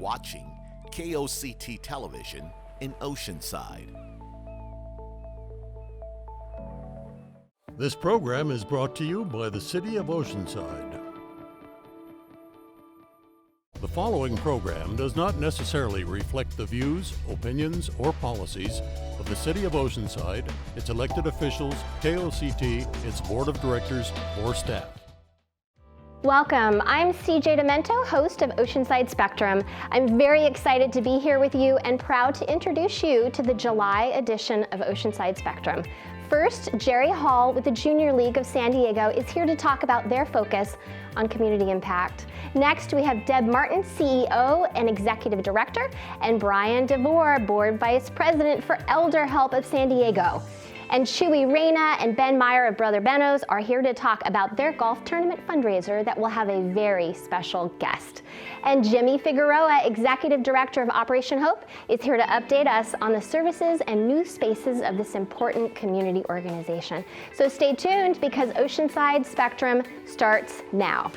watching KOCT Television in Oceanside. This program is brought to you by the City of Oceanside. The following program does not necessarily reflect the views, opinions, or policies of the City of Oceanside, its elected officials, KOCT, its board of directors, or staff. Welcome. I'm CJ Mento, host of Oceanside Spectrum. I'm very excited to be here with you and proud to introduce you to the July edition of Oceanside Spectrum. First, Jerry Hall with the Junior League of San Diego is here to talk about their focus on community impact. Next, we have Deb Martin, CEO and Executive Director, and Brian DeVore, Board Vice President for Elder Help of San Diego. And Chewy Reyna and Ben Meyer of Brother Bennos are here to talk about their golf tournament fundraiser that will have a very special guest. And Jimmy Figueroa, Executive Director of Operation Hope, is here to update us on the services and new spaces of this important community organization. So stay tuned because Oceanside Spectrum starts now.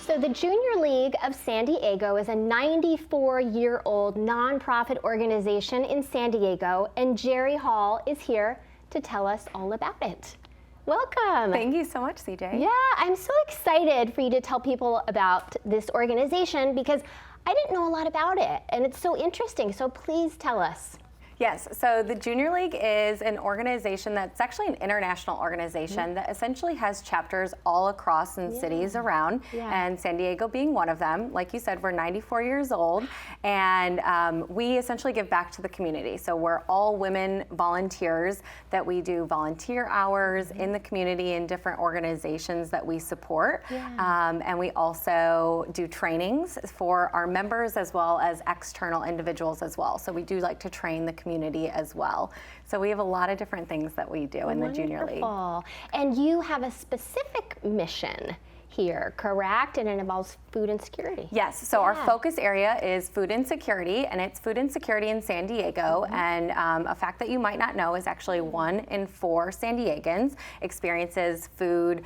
So the Junior League of San Diego is a 94-year-old nonprofit organization in San Diego, and Jerry Hall is here to tell us all about it. Welcome. Thank you so much, CJ. Yeah, I'm so excited for you to tell people about this organization because I didn't know a lot about it, and it's so interesting, so please tell us. Yes, so the Junior League is an organization that's actually an international organization that essentially has chapters all across in cities around, and San Diego being one of them. Like you said, we're 94 years old, and we essentially give back to the community. So we're all women volunteers that we do volunteer hours in the community in different organizations that we support, and we also do trainings for our members as well as external individuals as well. So we do like to train the community as well. So we have a lot of different things that we do in the Junior League. And you have a specific mission here, correct? And it involves food insecurity. Yes, so our focus area is food insecurity, and it's food insecurity in San Diego. And a fact that you might not know is actually 1 in 4 San Diegans experiences food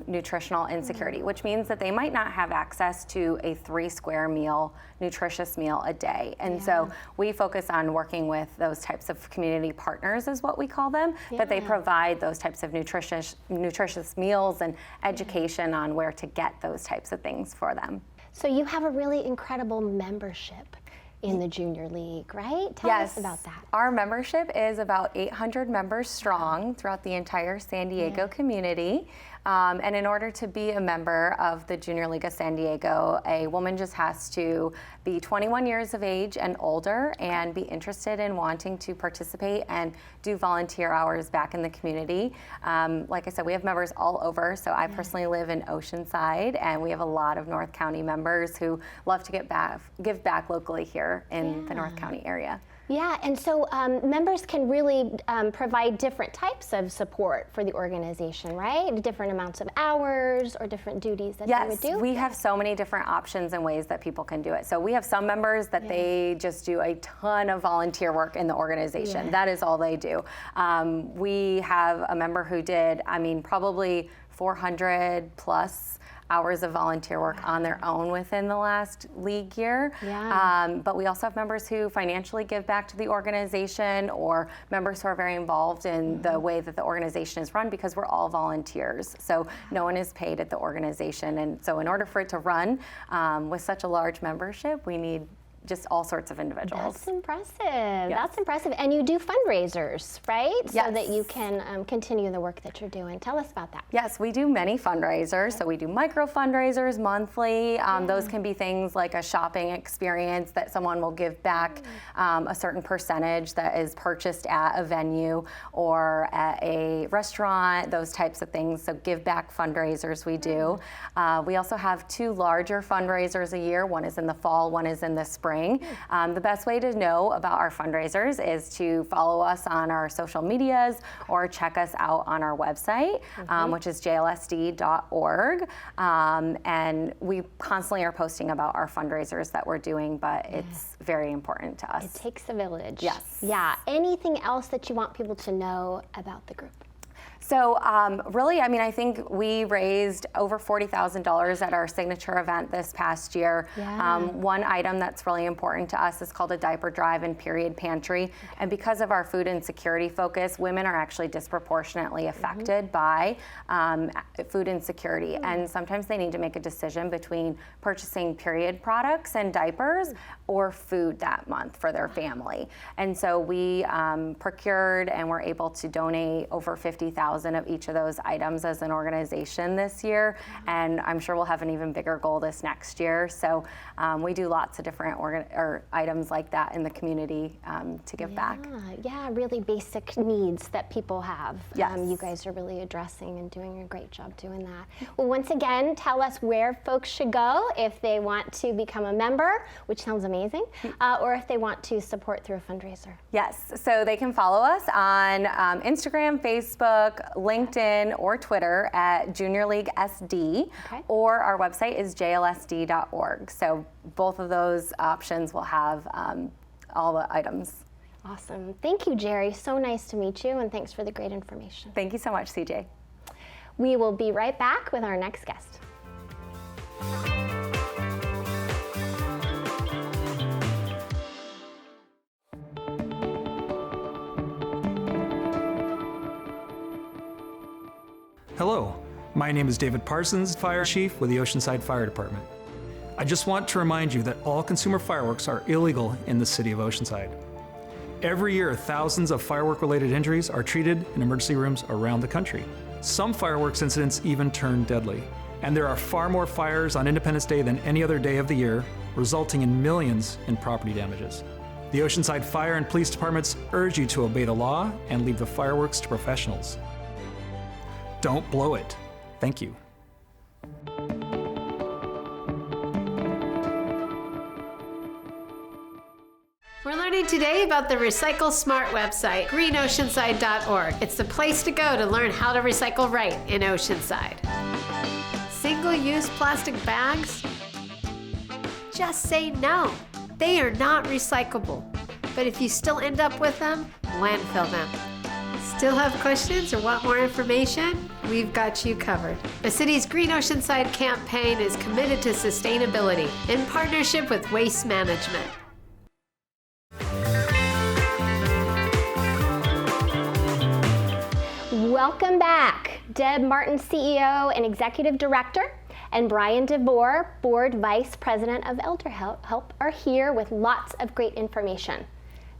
nutritional insecurity, which means that they might not have access to a 3-square meal, nutritious meal a day. And so we focus on working with those types of community partners is what we call them, that they provide those types of nutritious meals and education on where to get those types of things for them. So you have a really incredible membership in the Junior League, right? Tell us about that. Our membership is about 800 members strong throughout the entire San Diego community. And in order to be a member of the Junior League of San Diego, a woman just has to be 21 years of age and older and be interested in wanting to participate and do volunteer hours back in the community. Like I said, we have members all over. So I personally live in Oceanside, and we have a lot of North County members who love to give back locally here in the North County area. Yeah, and so members can really provide different types of support for the organization, right? Different amounts of hours or different duties that they would do? Yes, we have so many different options and ways that people can do it. So we have some members that they just do a ton of volunteer work in the organization. That is all they do. We have a member who did, probably 400 plus hours of volunteer work on their own within the last league year. But we also have members who financially give back to the organization, or members who are very involved in the way that the organization is run, because we're all volunteers. So no one is paid at the organization. And so in order for it to run with such a large membership, we need just all sorts of individuals. That's impressive. That's impressive. And you do fundraisers, right? So that you can continue the work that you're doing. Tell us about that. Yes, we do many fundraisers. So we do micro fundraisers monthly. Those can be things like a shopping experience that someone will give back a certain percentage that is purchased at a venue or at a restaurant, those types of things. So give back fundraisers we do. We also have 2 larger fundraisers a year. One is in the fall, one is in the spring. bring. The best way to know about our fundraisers is to follow us on our social medias or check us out on our website, which is jlsd.org. And we constantly are posting about our fundraisers that we're doing, but it's very important to us. It takes a village. Yes. Yeah. Anything else that you want people to know about the group? So really, I mean, I think we raised over $40,000 at our signature event this past year. Yeah. One item that's really important to us is called a diaper drive and period pantry. And because of our food insecurity focus, women are actually disproportionately affected by food insecurity. And sometimes they need to make a decision between purchasing period products and diapers or food that month for their family. And so we procured and were able to donate over 50,000 of each of those items as an organization this year, and I'm sure we'll have an even bigger goal this next year. So we do lots of different items like that in the community to give back. Yeah, really basic needs that people have. Yes. You guys are really addressing and doing a great job doing that. Well, once again, tell us where folks should go if they want to become a member, which sounds amazing, or if they want to support through a fundraiser. Yes, so they can follow us on Instagram, Facebook, LinkedIn, or Twitter at Junior League SD, or our website is jlsd.org. So both of those options will have all the items. Awesome. Thank you, Jerry. So nice to meet you, and thanks for the great information. Thank you so much, CJ. We will be right back with our next guest. Hello, my name is David Parsons, Fire Chief with the Oceanside Fire Department. I just want to remind you that all consumer fireworks are illegal in the city of Oceanside. Every year, thousands of firework-related injuries are treated in emergency rooms around the country. Some fireworks incidents even turn deadly, and there are far more fires on Independence Day than any other day of the year, resulting in millions in property damages. The Oceanside Fire and Police Departments urge you to obey the law and leave the fireworks to professionals. Don't blow it. Thank you. We're learning today about the Recycle Smart website, greenoceanside.org. It's the place to go to learn how to recycle right in Oceanside. Single-use plastic bags? Just say no. They are not recyclable. But if you still end up with them, landfill them. Still have questions or want more information? We've got you covered. The city's Green Oceanside campaign is committed to sustainability in partnership with Waste Management. Welcome back. Deb Martin, CEO and Executive Director, and Brian DeVore, Board Vice President of Elder Help, are here with lots of great information.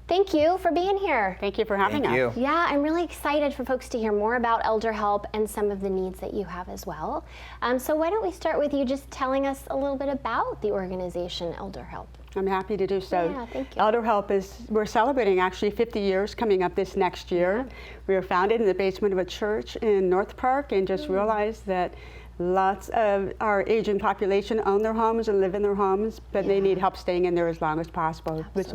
Thank you for being here. Thank you for having us. Thank you. Yeah, I'm really excited for folks to hear more about Elder Help and some of the needs that you have as well. So why don't we start with you just telling us a little bit about the organization Elder Help. I'm happy to do so. Yeah, thank you. Elder Help we're celebrating actually 50 years coming up this next year. Yeah. We were founded in the basement of a church in North Park and just realized that lots of our aging population own their homes and live in their homes, but they need help staying in there as long as possible, which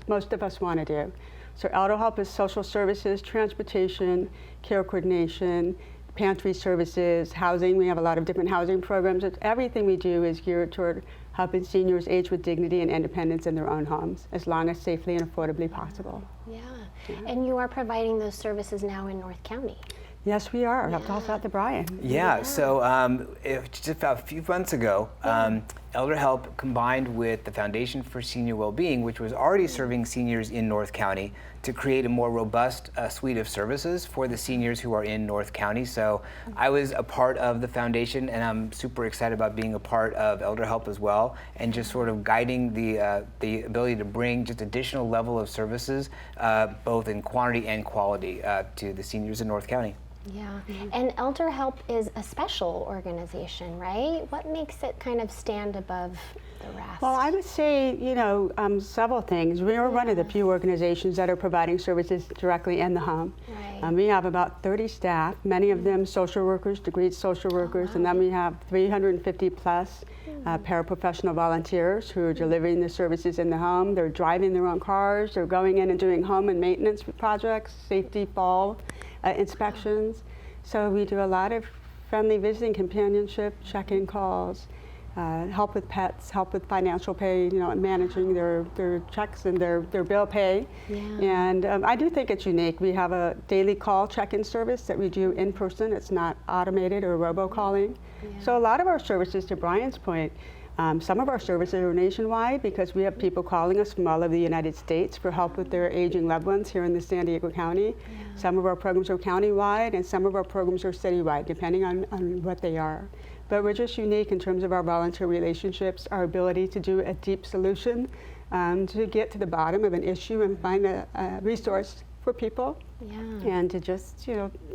most of us want to do. So Elder Help is social services, transportation, care coordination, pantry services, housing. We have a lot of different housing programs. Everything we do is geared toward helping seniors age with dignity and independence in their own homes, as long as safely and affordably possible. Yeah. And you are providing those services now in North County. Yes, we are. I'll toss that to Brian. Yeah, so just about a few months ago, Elder Help combined with the Foundation for Senior Wellbeing, which was already serving seniors in North County, to create a more robust suite of services for the seniors who are in North County. So I was a part of the foundation, and I'm super excited about being a part of Elder Help as well, and just sort of guiding the ability to bring just additional level of services, both in quantity and quality, to the seniors in North County. Yeah, and Elder Help is a special organization, right? What makes it kind of stand above the rest? Well, I would say, several things. We are one of the few organizations that are providing services directly in the home. Right. We have about 30 staff, many of them social workers, degreed social workers, and then we have 350 plus paraprofessional volunteers who are delivering the services in the home. They're driving their own cars, they're going in and doing home and maintenance projects, safety, fall inspections. So we do a lot of friendly visiting, companionship, check-in calls, help with pets, help with financial pay, managing their checks and their bill pay. Yeah. And I do think it's unique. We have a daily call check-in service that we do in person. It's not automated or robocalling. Yeah. So a lot of our services, to Brian's point, some of our services are nationwide because we have people calling us from all over the United States for help with their aging loved ones here in the San Diego County. Yeah. Some of our programs are countywide and some of our programs are citywide, depending on what they are. But we're just unique in terms of our volunteer relationships, our ability to do a deep solution, to get to the bottom of an issue and find a resource for people. Yeah. And to just,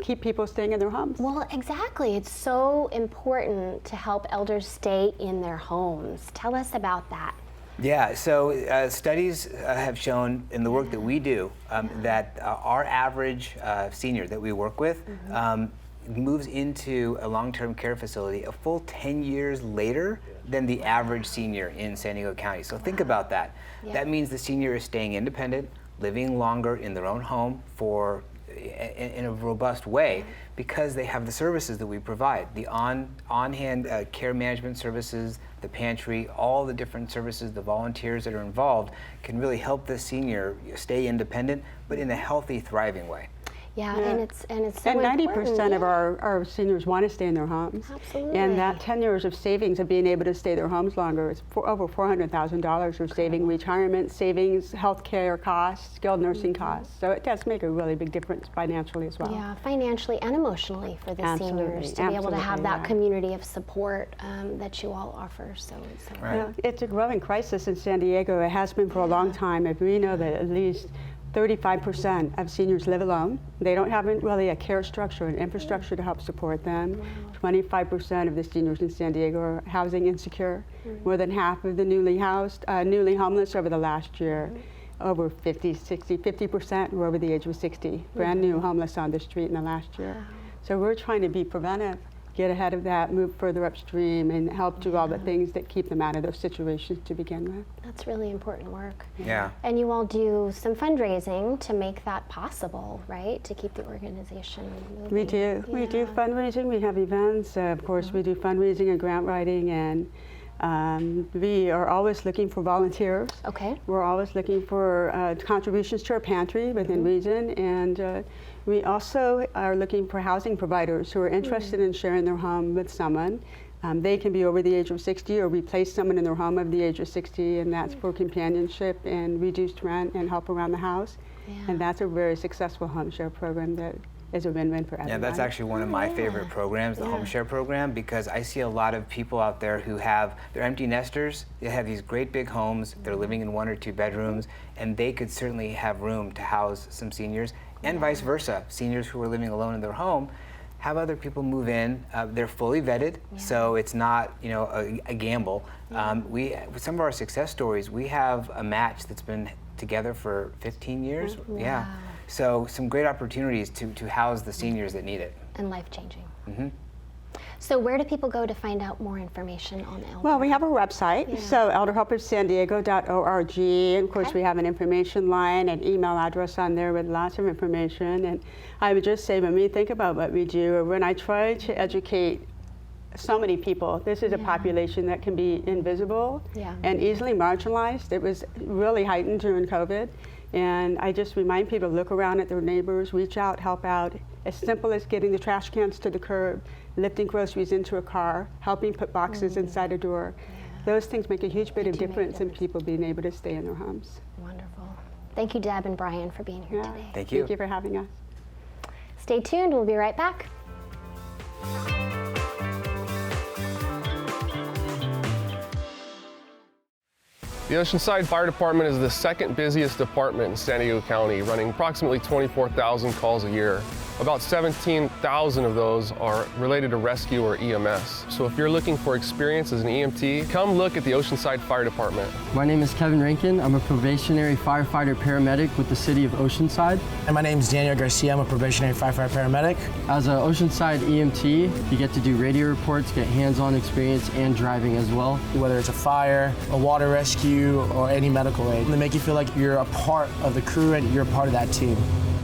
keep people staying in their homes. Well, exactly. It's so important to help elders stay in their homes. Tell us about that. Yeah, so studies have shown in the work that we do that our average senior that we work with moves into a long-term care facility a full 10 years later than the average senior in San Diego County. So think about that. Yeah. That means the senior is staying independent, living longer in their own home in a robust way because they have the services that we provide, the on-hand care management services, the pantry, all the different services, the volunteers that are involved can really help the senior stay independent, but in a healthy, thriving way. Yeah, and it's so and 90% important. of our seniors want to stay in their homes. Absolutely. And that 10 years of savings of being able to stay in their homes longer is over $400,000 of saving retirement savings, health care costs, skilled nursing costs. So it does make a really big difference financially as well. Yeah, financially and emotionally for the seniors to be able to have that community of support that you all offer. So it's so Right. It's a growing crisis in San Diego. It has been for a long time. And we know that at least 35% of seniors live alone. They don't have really a care structure and infrastructure to help support them. 25% of the seniors in San Diego are housing insecure. More than half of the newly homeless over the last year. Over 50% were over the age of 60. Brand new homeless on the street in the last year. So we're trying to be preventive, get ahead of that, move further upstream, and help do all the things that keep them out of those situations to begin with. That's really important work. Yeah. And you all do some fundraising to make that possible, right? To keep the organization moving. We do. We do fundraising. We have events. Of course, we do fundraising and grant writing, and we are always looking for volunteers. Okay. We're always looking for contributions to our pantry within reason, and we also are looking for housing providers who are interested in sharing their home with someone. They can be over the age of 60 or replace someone in their home of the age of 60, and that's for companionship and reduced rent and help around the house. Yeah. And that's a very successful home share program that is a win-win for everyone. Yeah, that's actually one of my favorite programs, the home share program, because I see a lot of people out there who they're empty nesters. They have these great big homes. They're living in 1 or 2 bedrooms, and they could certainly have room to house some seniors, and vice versa. Seniors who are living alone in their home have other people move in. They're fully vetted, so it's not a gamble. With some of our success stories, we have a match that's been together for 15 years. Wow. Yeah. So some great opportunities to house the seniors that need it. And life-changing. Mm-hmm. So where do people go to find out more information on Elder? Well, we have a website, so elderhelperssandiego.org, and of course we have an information line and email address on there with lots of information. And I would just say, when we think about what we do, or when I try to educate so many people, this is a population that can be invisible and easily marginalized. It was really heightened during COVID. And I just remind people to look around at their neighbors, reach out, help out. As simple as getting the trash cans to the curb, lifting groceries into a car, helping put boxes inside a door. Those things make a huge bit of difference in people being able to stay in their homes. Wonderful. Thank you, Deb and Brian, for being here today. Thank you. Thank you for having us. Stay tuned. We'll be right back. The Oceanside Fire Department is the second busiest department in San Diego County, running approximately 24,000 calls a year. About 17,000 of those are related to rescue or EMS. So if you're looking for experience as an EMT, come look at the Oceanside Fire Department. My name is Kevin Rankin. I'm a probationary firefighter paramedic with the city of Oceanside. And my name is Daniel Garcia. I'm a probationary firefighter paramedic. As an Oceanside EMT, you get to do radio reports, get hands-on experience, and driving as well. Whether it's a fire, a water rescue, or any medical aid, they make you feel like you're a part of the crew and you're a part of that team.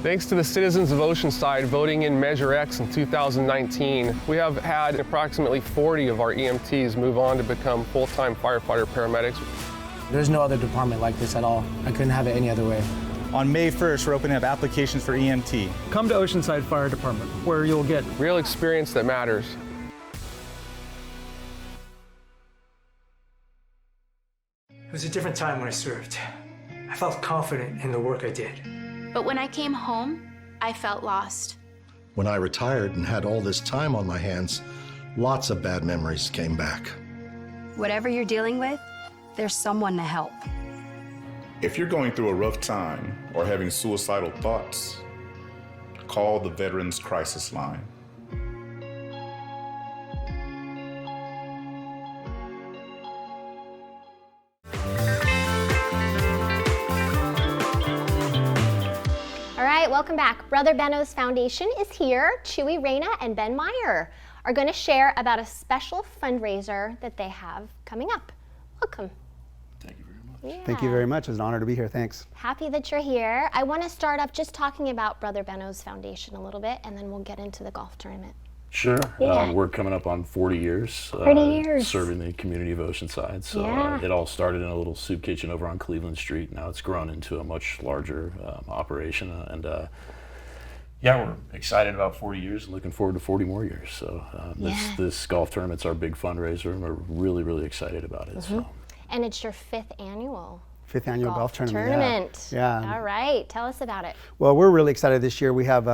Thanks to the citizens of Oceanside voting in Measure X in 2019, we have had approximately 40 of our EMTs move on to become full-time firefighter paramedics. There's no other department like this at all. I couldn't have it any other way. On May 1st, we're opening up applications for EMT. Come to Oceanside Fire Department, where you'll get real experience that matters. It was a different time when I served. I felt confident in the work I did. But when I came home, I felt lost. When I retired and had all this time on my hands, lots of bad memories came back. Whatever you're dealing with, there's someone to help. If you're going through a rough time or having suicidal thoughts, call the Veterans Crisis Line. Welcome back. Brother Bennos Foundation is here. Chewy Reyna and Ben Meyer are going to share about a special fundraiser that they have coming up. Welcome. Thank you very much. Yeah. Thank you very much. It's an honor to be here. Thanks. Happy that you're here. I want to start off just talking about Brother Bennos Foundation a little bit, and then we'll get into the golf tournament. Sure. Yeah. We're coming up on 40 years, serving the community of Oceanside. So it all started in a little soup kitchen over on Cleveland Street. Now it's grown into a much larger operation. And we're excited about 40 years and looking forward to 40 more years. So this golf tournament's our big fundraiser, and we're really, really excited about it. So. And it's your 5th annual. 5th annual golf tournament. Yeah. All right. Tell us about it. Well, we're really excited this year. We have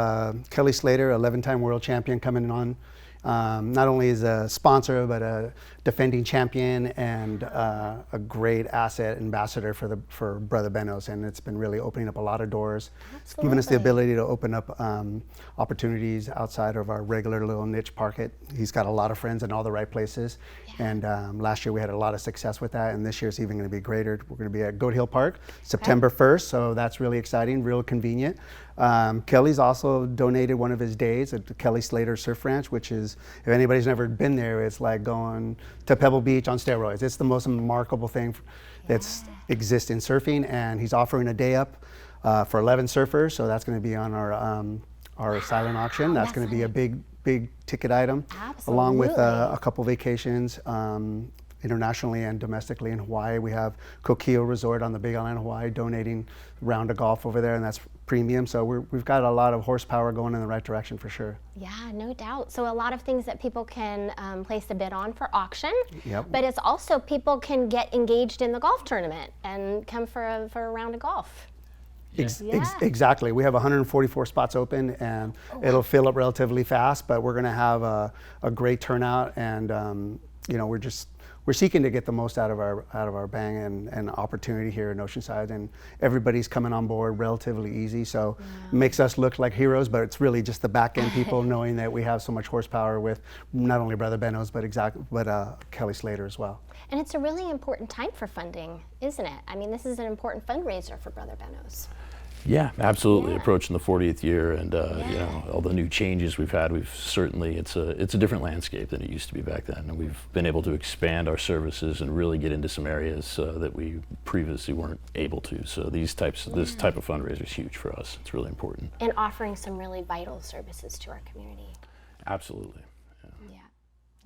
Kelly Slater, 11-time world champion, coming on. Not only is a sponsor, but a defending champion and a great asset ambassador for Brother Bennos, and it's been really opening up a lot of doors. It's given us the ability to open up opportunities outside of our regular little niche market. He's got a lot of friends in all the right places, and last year we had a lot of success with that, and this year's even going to be greater. We're going to be at Goat Hill Park, September 1st, so that's really exciting, real convenient. Kelly's also donated one of his days at the Kelly Slater Surf Ranch, which is, if anybody's never been there, it's like going to Pebble Beach on steroids. It's the most remarkable thing that exists in surfing, and he's offering a day up for 11 surfers, so that's going to be on our silent auction. That's going to be a big ticket item, along with a couple vacations internationally and domestically in Hawaii. We have KOCT Resort on the Big Island of Hawaii donating a round of golf over there, and that's premium. So we've got a lot of horsepower going in the right direction for sure. Yeah, no doubt. So a lot of things that people can place a bid on for auction, but it's also people can get engaged in the golf tournament and come for a round of golf. Exactly. We have 144 spots open, and it'll fill up relatively fast, but we're going to have a great turnout, and we're seeking to get the most out of our bang and opportunity here in Oceanside, and everybody's coming on board relatively easy, so it makes us look like heroes, but it's really just the back end people knowing that we have so much horsepower with not only Brother Bennos, but Kelly Slater as well. And it's a really important time for funding, isn't it? I mean, this is an important fundraiser for Brother Bennos. Yeah, absolutely. Approaching the 40th year, and all the new changes we've had, it's a different landscape than it used to be back then, and we've been able to expand our services and really get into some areas that we previously weren't able to. So this type of fundraiser is huge for us. It's really important. And offering some really vital services to our community. Absolutely.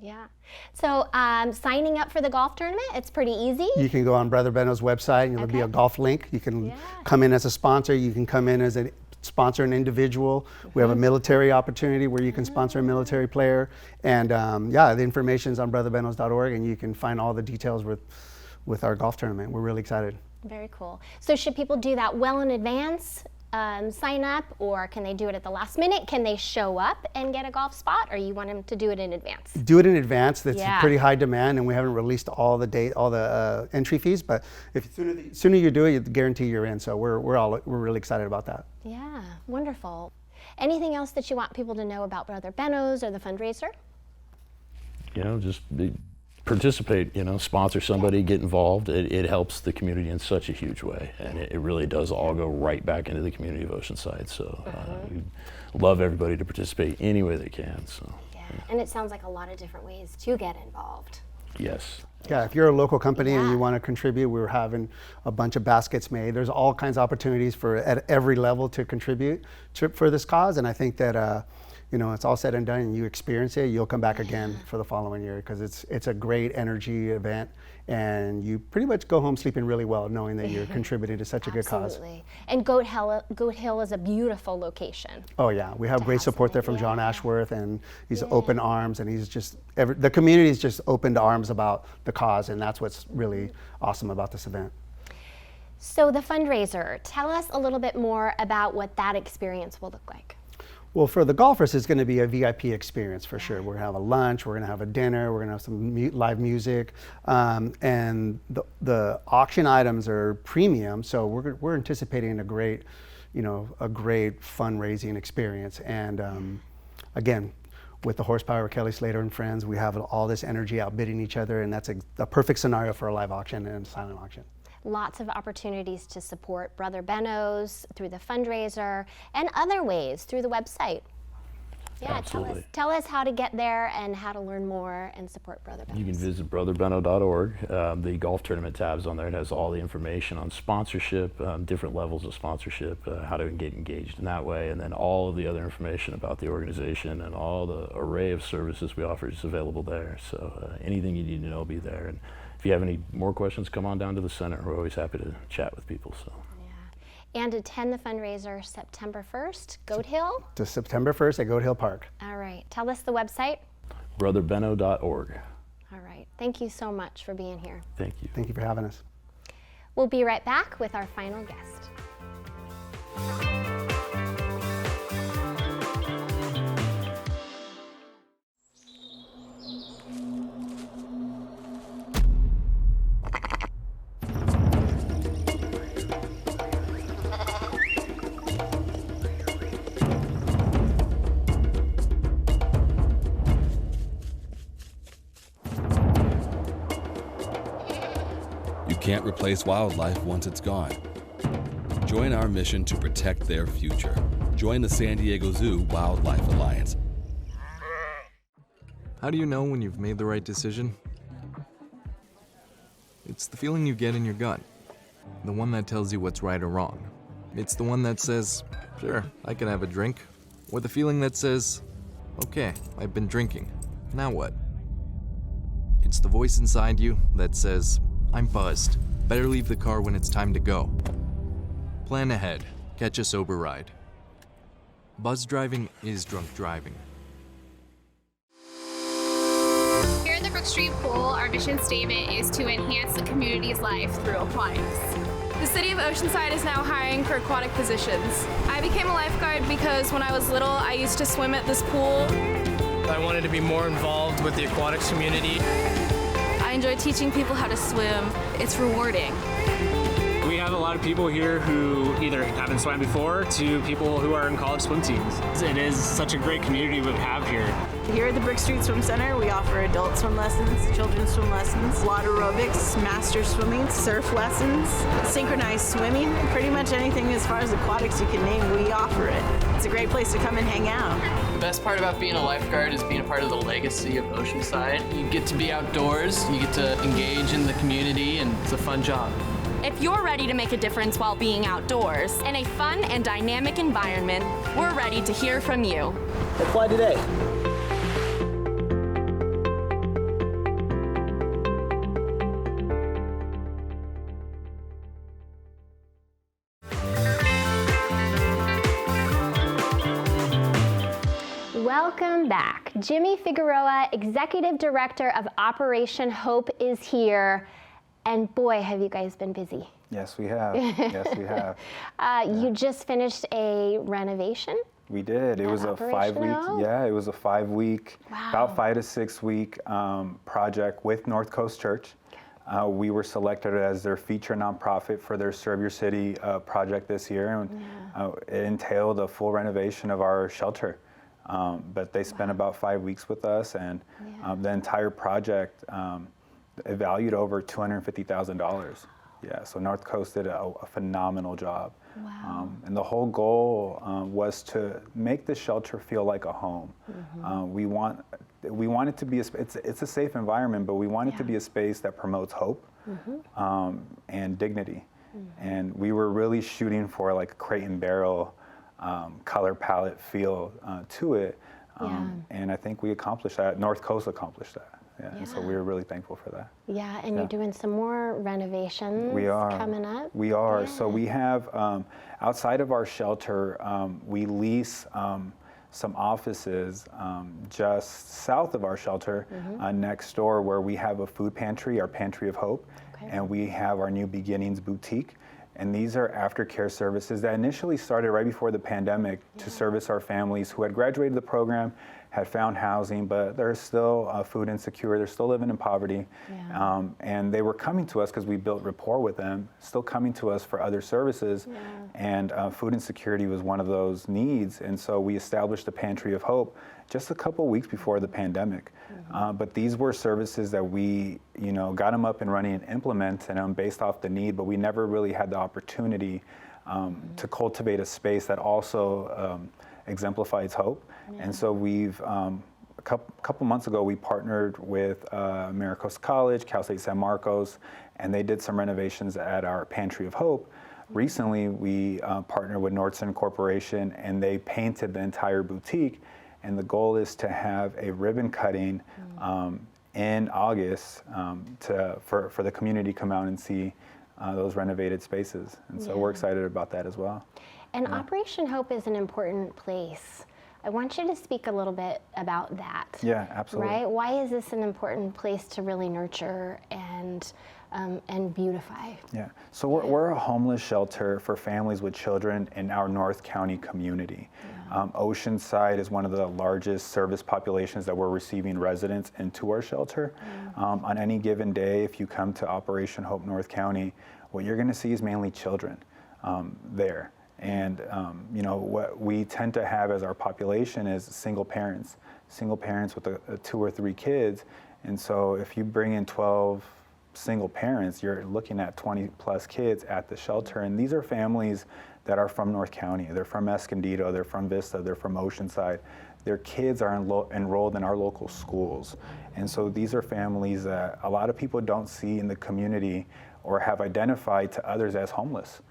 Yeah. So signing up for the golf tournament, it's pretty easy. You can go on Brother Bennos' website, and there'll be a golf link. You can come in as a sponsor. You can come in as a sponsor an individual. We have a military opportunity where you can sponsor a military player. And the information's on brotherbennos.org, and you can find all the details with our golf tournament. We're really excited. Very cool. So should people do that well in advance sign up, or can they do it at the last minute? Can they show up and get a golf spot, or you want them to do it in advance? Do it in advance. That's Yeah. pretty high demand, and we haven't released all the entry fees. But if sooner you do it, you guarantee you're in. So we're really excited about that. Yeah, wonderful. Anything else that you want people to know about Brother Bennos or the fundraiser? Just participate, sponsor somebody, get involved. It helps the community in such a huge way, and it really does all go right back into the community of Oceanside. So we love everybody to participate any way they can. So yeah, and it sounds like a lot of different ways to get involved. yes. Yeah, if you're a local company and you want to contribute, we're having a bunch of baskets made. There's all kinds of opportunities at every level to contribute for this cause, and I think that it's all said and done and you experience it, you'll come back again for the following year, because it's a great energy event, and you pretty much go home sleeping really well knowing that you're contributing to such a good cause. Absolutely. And Goat Hill is a beautiful location. Oh yeah, we have great support there from John Ashworth, and he's open arms, and he's just, the community's just opened arms about the cause, and that's what's really awesome about this event. So the fundraiser, tell us a little bit more about what that experience will look like. Well, for the golfers, it's going to be a VIP experience for sure. We're going to have a lunch, we're going to have a dinner, we're going to have some live music, and the auction items are premium, so we're anticipating a great fundraising experience. And again, with the horsepower of Kelly Slater and friends, we have all this energy outbidding each other, and that's a perfect scenario for a live auction and a silent auction. Lots of opportunities to support Brother Bennos through the fundraiser and other ways through the website. Yeah, absolutely. Tell us how to get there and how to learn more and support Brother Bennos. You can visit brotherbeno.org. The golf tournament tab's on there. It has all the information on sponsorship, different levels of sponsorship, how to get engaged in that way, and then all of the other information about the organization and all the array of services we offer is available there. So anything you need to know will be there. And if you have any more questions, come on down to the center. We're always happy to chat with people. So. Yeah. And attend the fundraiser September 1st, Goat Hill? To September 1st at Goat Hill Park. All right. Tell us the website. brotherbeno.org. All right. Thank you so much for being here. Thank you. Thank you for having us. We'll be right back with our final guest. You can't replace wildlife once it's gone. Join our mission to protect their future. Join the San Diego Zoo Wildlife Alliance. How do you know when you've made the right decision? It's the feeling you get in your gut. The one that tells you what's right or wrong. It's the one that says, sure, I can have a drink. Or the feeling that says, okay, I've been drinking. Now what? It's the voice inside you that says, I'm buzzed. Better leave the car when it's time to go. Plan ahead. Catch a sober ride. Buzz driving is drunk driving. Here at the Brook Street Pool, our mission statement is to enhance the community's life through aquatics. The city of Oceanside is now hiring for aquatic positions. I became a lifeguard because when I was little, I used to swim at this pool. I wanted to be more involved with the aquatics community. I enjoy teaching people how to swim. It's rewarding. We have a lot of people here who either haven't swam before to people who are in college swim teams. It is such a great community we have here. Here at the Brick Street Swim Center, we offer adult swim lessons, children's swim lessons, water aerobics, master swimming, surf lessons, synchronized swimming, pretty much anything as far as aquatics you can name, we offer it. It's a great place to come and hang out. The best part about being a lifeguard is being a part of the legacy of Oceanside. You get to be outdoors, you get to engage in the community, and it's a fun job. If you're ready to make a difference while being outdoors in a fun and dynamic environment, we're ready to hear from you. Apply today. Welcome back. Jimmy Figueroa, Executive Director of Operation Hope, is here. And boy, have you guys been busy. Yes, we have. Yes, we have. You just finished a renovation? We did. It was a 5-week, it was a 5-week, about 5 to 6 week project with North Coast Church. We were selected as their feature nonprofit for their Serve Your City project this year. And it entailed a full renovation of our shelter. But they spent about 5 weeks with us, and the entire project it valued over $250,000. Yeah, so North Coast did a phenomenal job. Wow. And the whole goal was to make the shelter feel like a home. We want it to be it's a safe environment, but we want it to be a space that promotes hope and dignity. And we were really shooting for like a crate and barrel color palette feel to it. And I think we accomplished that. North Coast accomplished that. And so we were really thankful for that. Yeah, and you're doing some more renovations coming up? We are. So we have, outside of our shelter, we lease some offices just south of our shelter next door, where we have a food pantry, our Pantry of Hope, and we have our New Beginnings Boutique. And these are aftercare services that initially started right before the pandemic to service our families who had graduated the program, had found housing, but they're still food insecure, they're still living in poverty. And they were coming to us because we built rapport with them, still coming to us for other services. And food insecurity was one of those needs. And so we established the Pantry of Hope just a couple weeks before the pandemic. But these were services that we, got them up and running and implemented based off the need, but we never really had the opportunity to cultivate a space that also exemplifies hope. And so we've, a couple months ago, we partnered with Maricosta College, Cal State San Marcos, and they did some renovations at our Pantry of Hope. Recently, we partnered with Nordson Corporation, and they painted the entire boutique. And the goal is to have a ribbon cutting in August for the community to come out and see those renovated spaces. And so we're excited about that as well. And Operation Hope is an important place. I want you to speak a little bit about that. Yeah, absolutely. Right? Why is this an important place to really nurture and beautify? Yeah, so we're a homeless shelter for families with children in our North County community. Oceanside is one of the largest service populations that we're receiving residents into our shelter. On any given day, if you come to Operation Hope North County, what you're going to see is mainly children there. And what we tend to have as our population is single parents with 2 or 3 kids. And so if you bring in 12 single parents, you're looking at 20 plus kids at the shelter. And these are families that are from North County. They're from Escondido, they're from Vista, they're from Oceanside. Their kids are enrolled in our local schools. And so these are families that a lot of people don't see in the community or have identified to others as homeless.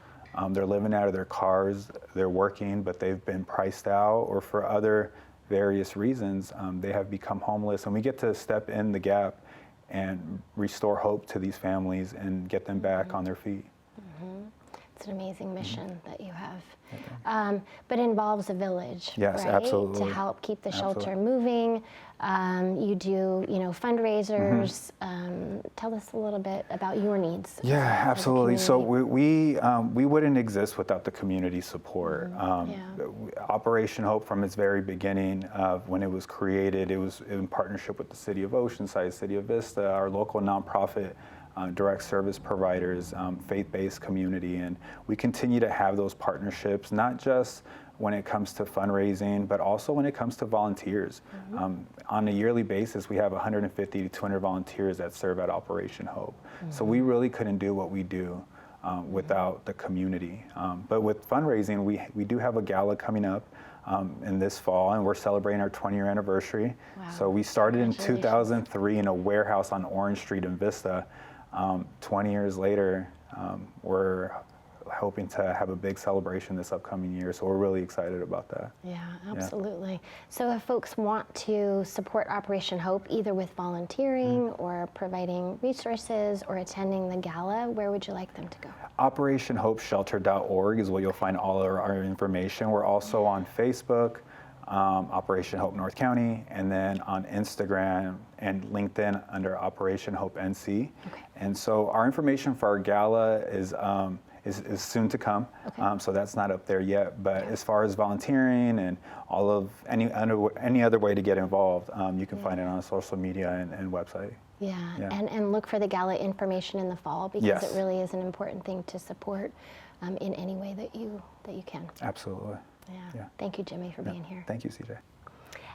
They're living out of their cars, they're working, but they've been priced out, or for other various reasons, they have become homeless. And we get to step in the gap and restore hope to these families and get them back on their feet. It's an amazing mission that you have. But it involves a village, yes, right? Absolutely. To help keep the shelter moving. You do, fundraisers. Tell us a little bit about your needs. Yeah, absolutely. So we wouldn't exist without the community support. Operation Hope, from its very beginning, when it was created, it was in partnership with the City of Oceanside, City of Vista, our local nonprofit direct service providers, faith-based community, and we continue to have those partnerships, not just when it comes to fundraising, but also when it comes to volunteers. On a yearly basis, we have 150 to 200 volunteers that serve at Operation Hope. So we really couldn't do what we do without the community. But with fundraising, we do have a gala coming up in this fall, and we're celebrating our 20-year anniversary. Wow. So we started in 2003 in a warehouse on Orange Street in Vista. 20 years later, we're hoping to have a big celebration this upcoming year, so we're really excited about that. Yeah, absolutely. So if folks want to support Operation Hope, either with volunteering or providing resources or attending the gala, where would you like them to go? OperationHopeShelter.org is where you'll find all of our information. We're also on Facebook, Operation Hope North County, and then on Instagram and LinkedIn under Operation Hope NC. Okay. And so our information for our gala is soon to come. Okay. So that's not up there yet. But as far as volunteering and all of any other way to get involved, you can find it on social media and website. Yeah. Yeah. And look for the gala information in the fall, because Yes. it really is an important thing to support in any way that you can. Absolutely. Yeah. Thank you, Jimmy, for being here. Thank you, CJ.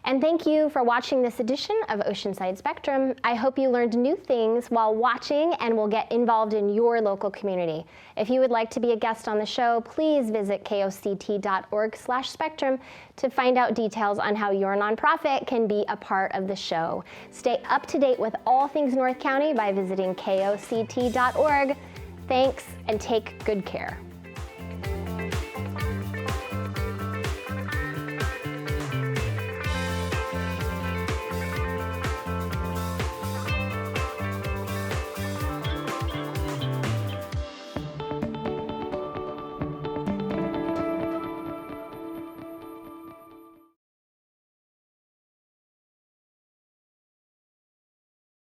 And thank you for watching this edition of Oceanside Spectrum. I hope you learned new things while watching and will get involved in your local community. If you would like to be a guest on the show, please visit koct.org/spectrum to find out details on how your nonprofit can be a part of the show. Stay up to date with all things North County by visiting koct.org. Thanks, and take good care.